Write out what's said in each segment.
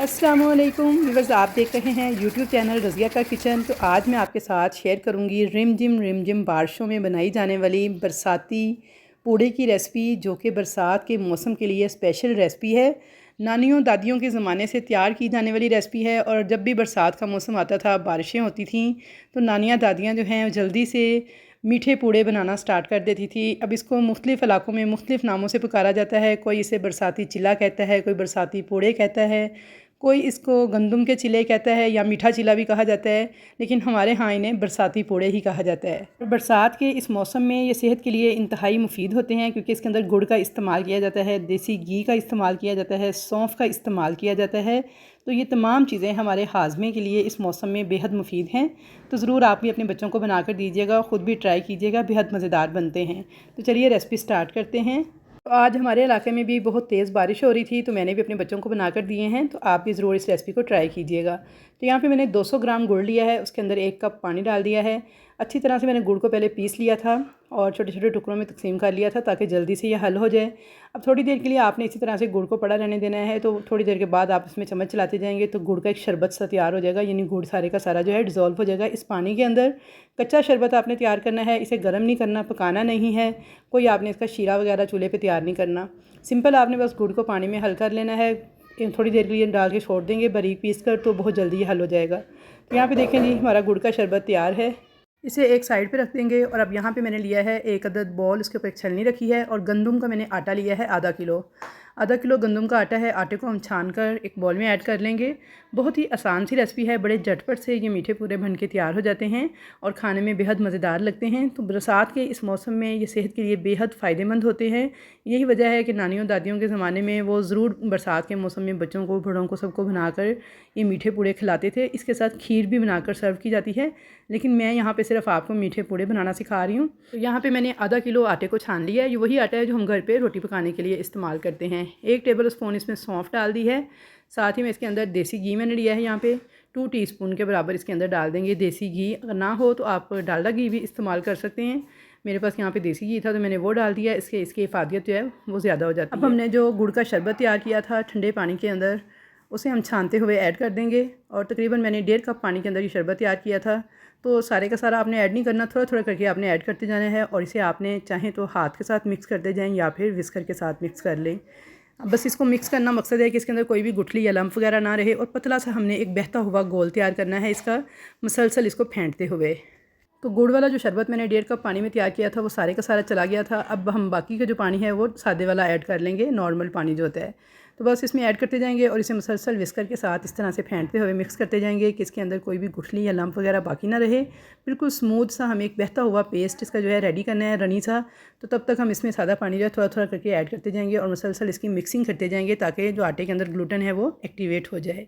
अस्सलामुअलैकुम व्यूअर्स, आप देख रहे हैं यूट्यूब चैनल रज़िया का किचन। तो आज मैं आपके साथ शेयर करूंगी रिमझिम बारिशों में बनाई जाने वाली बरसाती पूड़े की रेसिपी, जो कि बरसात के मौसम के लिए स्पेशल रेसिपी है। नानियों दादियों के ज़माने से तैयार की जाने वाली रेसिपी है। और जब भी बरसात का मौसम आता था, बारिशें होती थीं, तो नानियाँ दादियाँ जो हैं जल्दी से मीठे पूड़े बनाना स्टार्ट कर देती थी। अब इसको मुख्तलिफ़ इलाकों में मुख्तलिफ़ नामों से पुकारा जाता है। कोई इसे बरसाती चिला कहता है, कोई बरसाती पूड़े कहता है, कोई इसको गंदम के चिले कहता है या मीठा चिला भी कहा जाता है। लेकिन हमारे यहाँ इन्हें बरसाती पूड़े ही कहा जाता है। और बरसात के इस मौसम में ये सेहत के लिए इंतहाई मुफीद होते हैं, क्योंकि इसके अंदर गुड़ का इस्तेमाल किया जाता है, देसी घी का इस्तेमाल किया जाता है, सौंफ का इस्तेमाल किया जाता है। तो ये तमाम चीज़ें हमारे हाजमे के लिए इस मौसम में बेहद मुफीद हैं। तो ज़रूर आप भी अपने बच्चों को बनाकर दीजिएगा, ख़ुद भी ट्राई कीजिएगा, बेहद मज़ेदार बनते हैं। तो चलिए रेसिपी स्टार्ट करते हैं। तो आज हमारे इलाके में भी बहुत तेज़ बारिश हो रही थी, तो मैंने भी अपने बच्चों को बनाकर दिए हैं। तो आप भी ज़रूर इस रेसिपी को ट्राई कीजिएगा। तो यहाँ पे मैंने 200 ग्राम गुड़ लिया है, उसके अंदर 1 कप पानी डाल दिया है। अच्छी तरह से मैंने गुड़ को पहले पीस लिया था और छोटे छोटे टुकड़ों में तकसीम कर लिया था, ताकि जल्दी से ये हल हो जाए। अब थोड़ी देर के लिए आपने इसी तरह से गुड़ को पड़ा रहने देना है। तो थोड़ी देर के बाद आप इसमें चम्मच चलाते जाएंगे तो गुड़ का एक शरबत सा तैयार हो जाएगा, यानी गुड़ सारे का सारा जो है डिज़ोल्व हो जाएगा इस पानी के अंदर। कच्चा शरबत आपने तैयार करना है, इसे गर्म नहीं करना, पकाना नहीं है, कोई आपने इसका शीरा वगैरह चूल्हे पे तैयार नहीं करना। सिंपल आपने बस गुड़ को पानी में हल कर लेना है। थोड़ी देर के लिए डाल के छोड़ देंगे बारीक पीस कर, तो बहुत जल्दी ये हल हो जाएगा। तो यहाँ पे देखें जी, हमारा गुड़ का शरबत तैयार है। इसे एक साइड पे रख देंगे। और अब यहाँ पे मैंने लिया है 1 अदद बॉल, उसके ऊपर एक छलनी रखी है। और गंदम का मैंने आटा लिया है आधा किलो गंदम का आटा है। आटे को हम छान कर एक बॉल में ऐड कर लेंगे। बहुत ही आसान सी रेसिपी है, बड़े झटपट से ये मीठे पूरे बन के तैयार हो जाते हैं और खाने में बेहद मज़ेदार लगते हैं। तो बरसात के इस मौसम में ये सेहत के लिए बेहद फ़ायदेमंद होते हैं। यही वजह है कि नानियों दादियों के ज़माने में वो ज़रूर बरसात के मौसम में बच्चों को, बड़ों को, सबको बनाकर ये मीठे पूड़े खिलाते थे। इसके साथ खीर भी बनाकर सर्व की जाती है, लेकिन मैं यहाँ पे सिर्फ आपको मीठे पूड़े बनाना सिखा रही हूँ। तो यहाँ पे मैंने आधा किलो आटे को छान लिया है। ये वही आटा है जो हम घर पे रोटी पकाने के लिए इस्तेमाल करते हैं। 1 टेबल स्पून इसमें सौंफ डाल दी है। साथ ही में इसके अंदर देसी घी मैंने लिया है। यहाँ पे 2 टीस्पून के बराबर इसके अंदर डाल देंगे देसी घी। अगर ना हो तो आप डालडा घी भी इस्तेमाल कर सकते हैं। मेरे पास यहाँ पे देसी घी था तो मैंने वो डाल दिया। इसकी इफ़ादियत जो है वो ज़्यादा हो जाती है। अब हमने जो गुड़ का शरबत तैयार किया था ठंडे पानी के अंदर, उसे हम छानते हुए ऐड कर देंगे। और तकरीबन मैंने 1.5 कप पानी के अंदर ये शरबत तैयार किया था। तो सारे का सारा आपने ऐड नहीं करना, थोड़ा थोड़ा करके आपने ऐड करते जाना है। और इसे आपने चाहें तो हाथ के साथ मिक्स करते जाएं या फिर विस्कर के साथ मिक्स कर लें। अब बस इसको मिक्स करना मकसद है कि इसके अंदर कोई भी गुठली या लम्फ वगैरह ना रहे। और पतला सा हमने एक बहता हुआ घोल तैयार करना है इसका, मसलसल इसको फेंटते हुए। तो गुड़ वाला जो शरबत मैंने 1.5 कप पानी में तैयार किया था वो सारे का सारा चला गया था। अब हम बाकी का जो पानी है वो सादे वाला ऐड कर लेंगे, नॉर्मल पानी जो होता है। तो बस इसमें ऐड करते जाएंगे और इसे मुसलसल विस्कर के साथ इस तरह से फेंटते हुए मिक्स करते जाएंगे कि इसके अंदर कोई भी गुठली या लम्फ वगैरह बाकी ना रहे। बिल्कुल स्मूथ सा हमें एक बहता हुआ पेस्ट इसका जो है रेडी करना है, रनी सा। तो तब तक हम इसमें सादा पानी जो है थोड़ा थोड़ा करके ऐड करते जाएंगे और मुसलसल इसकी मिक्सिंग करते जाएंगे, ताकि जो आटे के अंदर ग्लूटेन है वो एक्टिवेट हो जाए।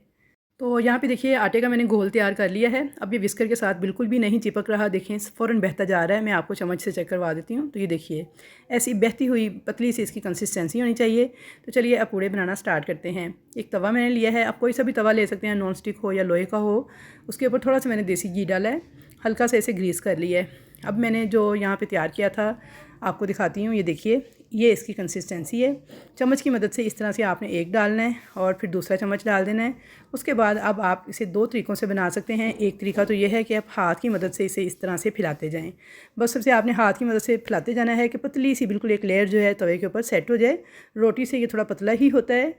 तो यहाँ पे देखिए आटे का मैंने घोल तैयार कर लिया है। अब ये विस्कर के साथ बिल्कुल भी नहीं चिपक रहा, देखें फ़ौरन बहता जा रहा है। मैं आपको चम्मच से चेक करवा देती हूँ। तो ये देखिए ऐसी बहती हुई पतली सी इसकी कंसिस्टेंसी होनी चाहिए। तो चलिए अब पूड़े बनाना स्टार्ट करते हैं। एक तवा मैंने लिया है, आप कोई सा भी तवा ले सकते हैं, नॉन स्टिक हो या लोहे का हो। उसके ऊपर थोड़ा सा मैंने देसी घी डाला है, हल्का सा इसे ग्रीस कर लिया है। अब मैंने जो यहाँ पे तैयार किया था आपको दिखाती हूँ। ये देखिए ये इसकी कंसिस्टेंसी है। चम्मच की मदद से इस तरह से आपने एक डालना है और फिर दूसरा चम्मच डाल देना है। उसके बाद अब आप इसे 2 तरीक़ों से बना सकते हैं। एक तरीका तो ये है कि आप हाथ की मदद से इसे इस तरह से फैलाते जाएं। बस सबसे आपने हाथ की मदद से फैलाते जाना है कि पतली सी बिल्कुल एक लेयर जो है तवे के ऊपर सेट हो जाए। रोटी से ये थोड़ा पतला ही होता है।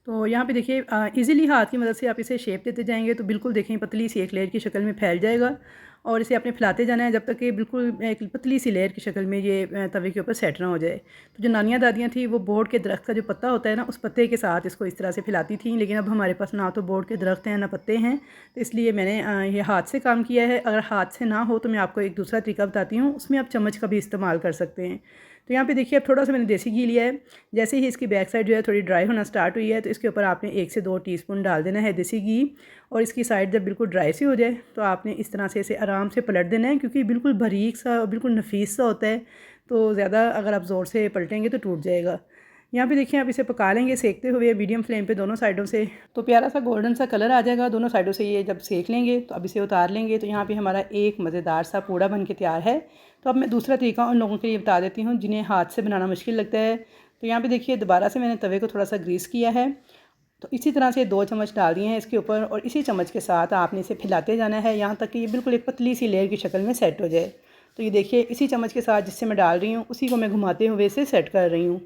तो यहाँ पे देखिए इजीली हाथ की मदद से आप इसे शेप देते जाएंगे तो बिल्कुल देखें पतली सी एक लेयर की शक्ल में फैल जाएगा। और इसे आपने फैलाते जाना है जब तक कि बिल्कुल एक पतली सी लेयर की शक्ल में ये तवे के ऊपर सेट ना हो जाए। तो जो नानियाँ दादियाँ थी वो बोर्ड के दरख्त का जो पत्ता होता है ना, उस पत्ते के साथ इसको इस तरह से फैलाती थी। लेकिन अब हमारे पास ना तो बोर्ड के दरख्त हैं ना पत्ते हैं, तो इसलिए मैंने ये हाथ से काम किया है। अगर हाथ से ना हो तो मैं आपको एक दूसरा तरीका बताती हूँ, उसमें आप चम्मच का भी इस्तेमाल कर सकते हैं। तो यहाँ पे देखिए अब थोड़ा सा मैंने देसी घी लिया है। जैसे ही इसकी बैक साइड जो है थोड़ी ड्राई होना स्टार्ट हुई है, तो इसके ऊपर आपने 1 से 2 टीस्पून डाल देना है देसी घी। और इसकी साइड जब बिल्कुल ड्राई सी हो जाए तो आपने इस तरह से इसे आराम से पलट देना है, क्योंकि बिल्कुल बारीक सा और बिल्कुल नफीस सा होता है। तो ज़्यादा अगर आप ज़ोर से पलटेंगे तो टूट जाएगा। यहाँ पे देखिए आप इसे पका लेंगे सेकते हुए मीडियम फ्लेम पे दोनों साइडों से। तो प्यारा सा गोल्डन सा कलर आ जाएगा दोनों साइडों से। ये जब सेक लेंगे तो अब इसे उतार लेंगे। तो यहाँ पे हमारा एक मज़ेदार सा पूड़ा बन के तैयार है। तो अब मैं दूसरा तरीका उन लोगों के लिए बता देती हूँ जिन्हें हाथ से बनाना मुश्किल लगता है। तो यहाँ पे देखिए दोबारा से मैंने तवे को थोड़ा सा ग्रीस किया है। तो इसी तरह से 2 चम्मच डाल दिए हैं इसके ऊपर और इसी चम्मच के साथ आपने इसे फैलाते जाना है यहाँ तक कि ये बिल्कुल एक पतली सी लेयर की शक्ल में सेट हो जाए। तो ये देखिए इसी चम्मच के साथ जिससे मैं डाल रही हूँ उसी को मैं घुमाते हुए इसे सेट कर रही हूँ।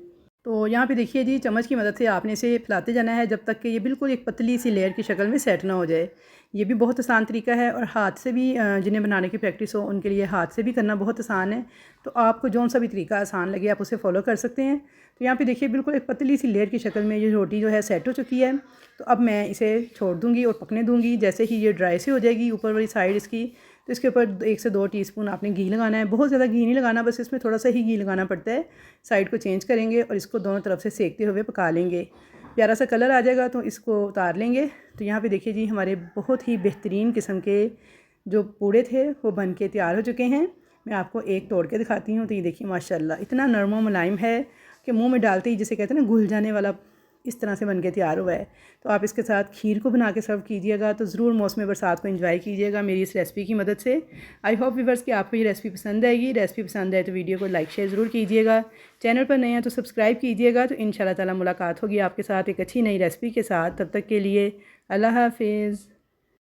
तो यहाँ पे देखिए जी चम्मच की मदद से आपने इसे फैलाते जाना है जब तक कि ये बिल्कुल एक पतली सी लेयर की शक्ल में सेट ना हो जाए। ये भी बहुत आसान तरीका है और हाथ से भी जिन्हें बनाने की प्रैक्टिस हो उनके लिए हाथ से भी करना बहुत आसान है। तो आपको जौन सा भी तरीका आसान लगे आप उसे फॉलो कर सकते हैं। तो यहाँ पे देखिए बिल्कुल एक पतली सी लेयर की शक्ल में ये रोटी जो है सेट हो चुकी है। तो अब मैं इसे छोड़ दूँगी और पकने दूँगी। जैसे ही ये ड्राई से हो जाएगी ऊपर वाली साइड इसकी, तो इसके ऊपर 1 से 2 टीस्पून आपने घी लगाना है। बहुत ज़्यादा घी नहीं लगाना, बस इसमें थोड़ा सा ही घी लगाना पड़ता है। साइड को चेंज करेंगे और इसको दोनों तरफ से सेकते हुए पका लेंगे। प्यारा सा कलर आ जाएगा तो इसको उतार लेंगे। तो यहाँ पे देखिए जी हमारे बहुत ही बेहतरीन किस्म के जो पूड़े थे वो बन के तैयार हो चुके हैं। मैं आपको एक तोड़ के दिखाती हूँ। तो ये देखिए माशाल्लाह इतना नरम व मुलायम है कि मुंह में डालते ही जिसे कहते हैं ना घुल जाने वाला, इस तरह से बन के तैयार हुआ है। तो आप इसके साथ खीर को बना के सर्व कीजिएगा। तो ज़रूर मौसम बरसात को एंजॉय कीजिएगा मेरी इस रेसिपी की मदद से। आई होप व्यूअर्स कि आपको ये रेसिपी पसंद आएगी। रेसिपी पसंद आए तो वीडियो को लाइक शेयर ज़रूर कीजिएगा। चैनल पर नए हैं तो सब्सक्राइब कीजिएगा। तो इंशाल्लाह ताला मुलाकात होगी आपके साथ एक अच्छी नई रेसिपी के साथ। तब तक के लिए अल्लाह हाफिज़।